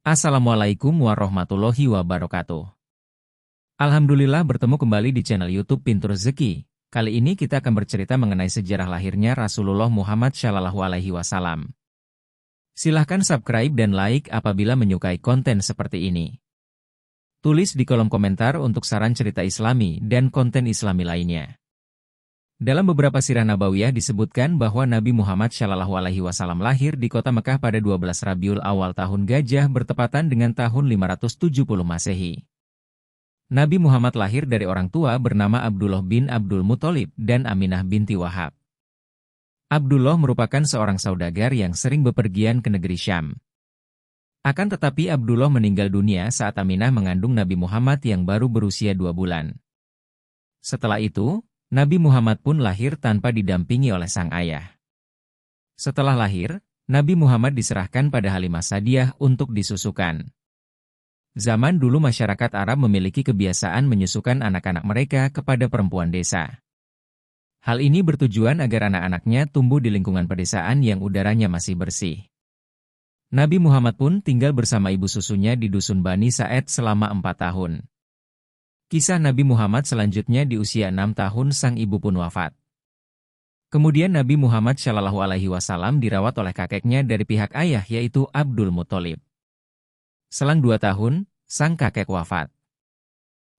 Assalamualaikum warahmatullahi wabarakatuh. Alhamdulillah bertemu kembali di channel YouTube Pintu Rezeki. Kali ini kita akan bercerita mengenai sejarah lahirnya Rasulullah Muhammad SAW. Silahkan subscribe dan like apabila menyukai konten seperti ini. Tulis di kolom komentar untuk saran cerita Islami dan konten Islami lainnya. Dalam beberapa sirah nabawiyah disebutkan bahwa Nabi Muhammad SAW lahir di kota Mekah pada 12 Rabiul Awal tahun Gajah bertepatan dengan tahun 570 Masehi. Nabi Muhammad lahir dari orang tua bernama Abdullah bin Abdul Muthalib dan Aminah binti Wahab. Abdullah merupakan seorang saudagar yang sering bepergian ke negeri Syam. Akan tetapi Abdullah meninggal dunia saat Aminah mengandung Nabi Muhammad yang baru berusia 2 bulan. Setelah itu, Nabi Muhammad pun lahir tanpa didampingi oleh sang ayah. Setelah lahir, Nabi Muhammad diserahkan pada Halimah Sa'diyah untuk disusukan. Zaman dulu masyarakat Arab memiliki kebiasaan menyusukan anak-anak mereka kepada perempuan desa. Hal ini bertujuan agar anak-anaknya tumbuh di lingkungan pedesaan yang udaranya masih bersih. Nabi Muhammad pun tinggal bersama ibu susunya di dusun Bani Sa'ed selama 4 tahun. Kisah Nabi Muhammad selanjutnya di usia 6 tahun sang ibu pun wafat. Kemudian Nabi Muhammad SAW dirawat oleh kakeknya dari pihak ayah yaitu Abdul Muthalib. Selang 2 tahun, sang kakek wafat.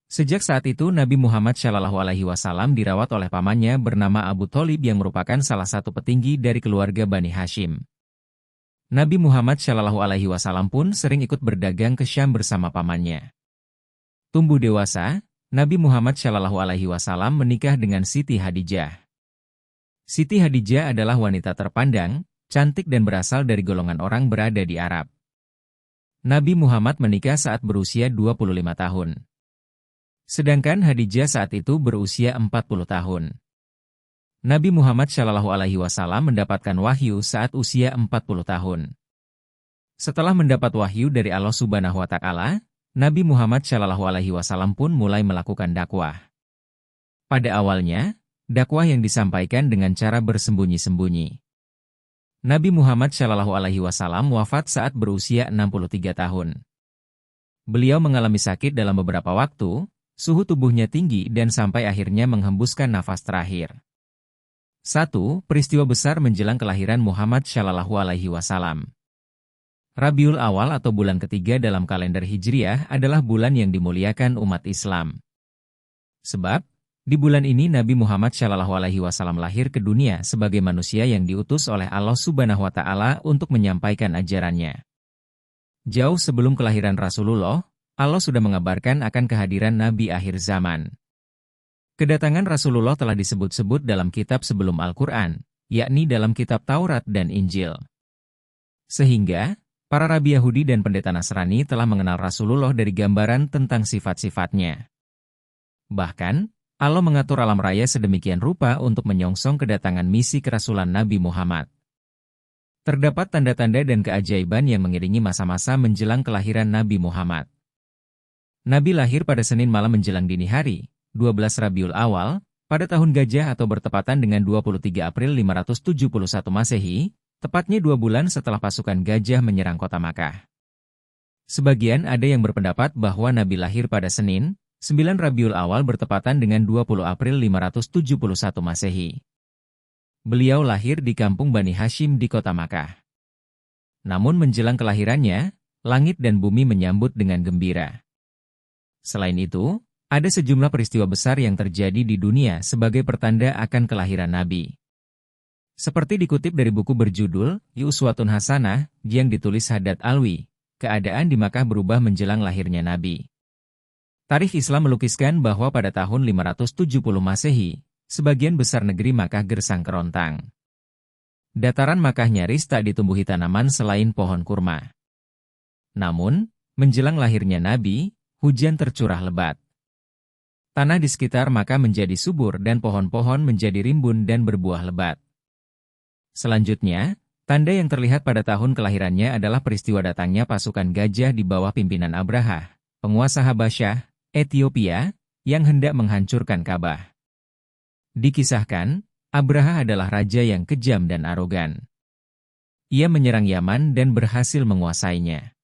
Sejak saat itu Nabi Muhammad SAW dirawat oleh pamannya bernama Abu Thalib yang merupakan salah satu petinggi dari keluarga Bani Hashim. Nabi Muhammad SAW pun sering ikut berdagang ke Syam bersama pamannya. Tumbuh dewasa, Nabi Muhammad SAW menikah dengan Siti Hadijah. Siti Hadijah adalah wanita terpandang, cantik dan berasal dari golongan orang berada di Arab. Nabi Muhammad menikah saat berusia 25 tahun. Sedangkan Hadijah saat itu berusia 40 tahun. Nabi Muhammad SAW mendapatkan wahyu saat usia 40 tahun. Setelah mendapat wahyu dari Allah Subhanahu wa Ta'ala, Nabi Muhammad SAW pun mulai melakukan dakwah. Pada awalnya, dakwah yang disampaikan dengan cara bersembunyi-sembunyi. Nabi Muhammad SAW wafat saat berusia 63 tahun. Beliau mengalami sakit dalam beberapa waktu, suhu tubuhnya tinggi dan sampai akhirnya menghembuskan nafas terakhir. 1. Peristiwa besar menjelang kelahiran Muhammad SAW. Rabiul Awal atau bulan ketiga dalam kalender Hijriah adalah bulan yang dimuliakan umat Islam. Sebab, di bulan ini Nabi Muhammad SAW lahir ke dunia sebagai manusia yang diutus oleh Allah Subhanahu wa Ta'ala untuk menyampaikan ajarannya. Jauh sebelum kelahiran Rasulullah, Allah sudah mengabarkan akan kehadiran Nabi akhir zaman. Kedatangan Rasulullah telah disebut-sebut dalam kitab sebelum Al-Quran, yakni dalam kitab Taurat dan Injil. Sehingga, para rabi Yahudi dan pendeta Nasrani telah mengenal Rasulullah dari gambaran tentang sifat-sifatnya. Bahkan, Allah mengatur alam raya sedemikian rupa untuk menyongsong kedatangan misi kerasulan Nabi Muhammad. Terdapat tanda-tanda dan keajaiban yang mengiringi masa-masa menjelang kelahiran Nabi Muhammad. Nabi lahir pada Senin malam menjelang dini hari, 12 Rabiul Awal, pada tahun Gajah atau bertepatan dengan 23 April 571 Masehi, tepatnya 2 bulan setelah pasukan Gajah menyerang kota Makkah. Sebagian ada yang berpendapat bahwa Nabi lahir pada Senin, 9 Rabiul Awal bertepatan dengan 20 April 571 Masehi. Beliau lahir di kampung Bani Hashim di kota Makkah. Namun menjelang kelahirannya, langit dan bumi menyambut dengan gembira. Selain itu, ada sejumlah peristiwa besar yang terjadi di dunia sebagai pertanda akan kelahiran Nabi. Seperti dikutip dari buku berjudul Uswatun Hasanah yang ditulis Haddad Alwi, keadaan di Makkah berubah menjelang lahirnya Nabi. Tarikh Islam melukiskan bahwa pada tahun 570 Masehi, sebagian besar negeri Makkah gersang kerontang. Dataran Makkah nyaris tak ditumbuhi tanaman selain pohon kurma. Namun, menjelang lahirnya Nabi, hujan tercurah lebat. Tanah di sekitar Makkah menjadi subur dan pohon-pohon menjadi rimbun dan berbuah lebat. Selanjutnya, tanda yang terlihat pada tahun kelahirannya adalah peristiwa datangnya pasukan Gajah di bawah pimpinan Abrahah, penguasa Habasyah, Ethiopia, yang hendak menghancurkan Ka'bah. Dikisahkan, Abrahah adalah raja yang kejam dan arogan. Ia menyerang Yaman dan berhasil menguasainya.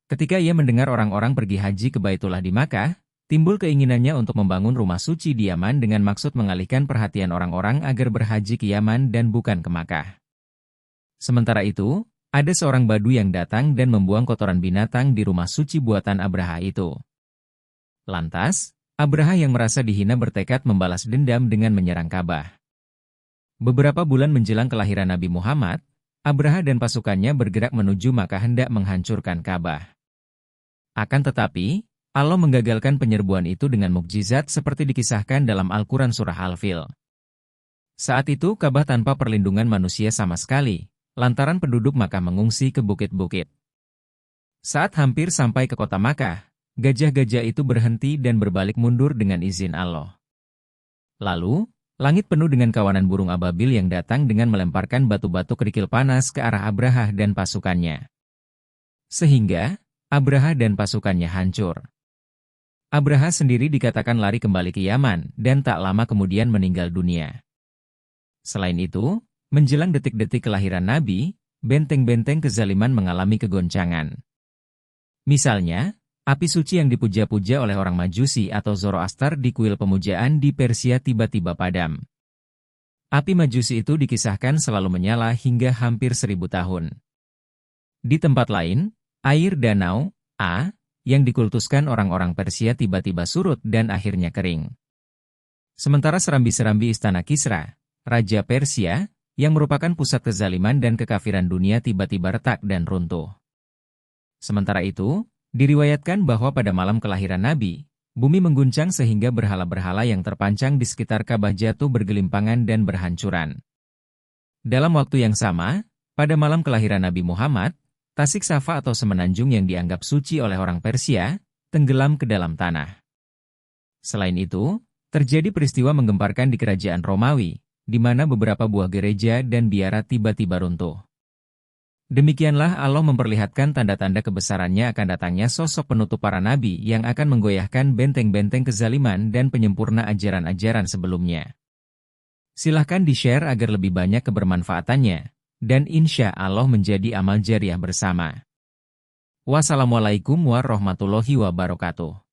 Ketika ia mendengar orang-orang pergi haji ke Baitullah di Makkah, timbul keinginannya untuk membangun rumah suci di Yaman dengan maksud mengalihkan perhatian orang-orang agar berhaji ke Yaman dan bukan ke Makkah. Sementara itu, ada seorang badu yang datang dan membuang kotoran binatang di rumah suci buatan Abraha itu. Lantas, Abraha yang merasa dihina bertekad membalas dendam dengan menyerang Ka'bah. Beberapa bulan menjelang kelahiran Nabi Muhammad, Abraha dan pasukannya bergerak menuju Makkah hendak menghancurkan Ka'bah. Akan tetapi, Allah menggagalkan penyerbuan itu dengan mukjizat seperti dikisahkan dalam Al-Quran Surah Al-Fil. Saat itu Ka'bah tanpa perlindungan manusia sama sekali, lantaran penduduk Makkah mengungsi ke bukit-bukit. Saat hampir sampai ke kota Makkah, gajah-gajah itu berhenti dan berbalik mundur dengan izin Allah. Lalu, langit penuh dengan kawanan burung ababil yang datang dengan melemparkan batu-batu kerikil panas ke arah Abraha dan pasukannya. Sehingga, Abraha dan pasukannya hancur. Abraha sendiri dikatakan lari kembali ke Yaman dan tak lama kemudian meninggal dunia. Selain itu, menjelang detik-detik kelahiran Nabi, benteng-benteng kezaliman mengalami kegoncangan. Misalnya, api suci yang dipuja-puja oleh orang Majusi atau Zoroaster di kuil pemujaan di Persia tiba-tiba padam. Api Majusi itu dikisahkan selalu menyala hingga hampir 1000 tahun. Di tempat lain, air danau, yang dikultuskan orang-orang Persia tiba-tiba surut dan akhirnya kering. Sementara serambi-serambi istana Kisra, Raja Persia, yang merupakan pusat kezaliman dan kekafiran dunia tiba-tiba retak dan runtuh. Sementara itu, diriwayatkan bahwa pada malam kelahiran Nabi, bumi mengguncang sehingga berhala-berhala yang terpancang di sekitar Ka'bah jatuh bergelimpangan dan berhancuran. Dalam waktu yang sama, pada malam kelahiran Nabi Muhammad, Tasik Safa atau semenanjung yang dianggap suci oleh orang Persia, tenggelam ke dalam tanah. Selain itu, terjadi peristiwa menggemparkan di kerajaan Romawi, di mana beberapa buah gereja dan biara tiba-tiba runtuh. Demikianlah Allah memperlihatkan tanda-tanda kebesarannya akan datangnya sosok penutup para nabi yang akan menggoyahkan benteng-benteng kezaliman dan penyempurna ajaran-ajaran sebelumnya. Silahkan di-share agar lebih banyak kebermanfaatannya. Dan insya Allah menjadi amal jariah bersama. Wassalamualaikum warahmatullahi wabarakatuh.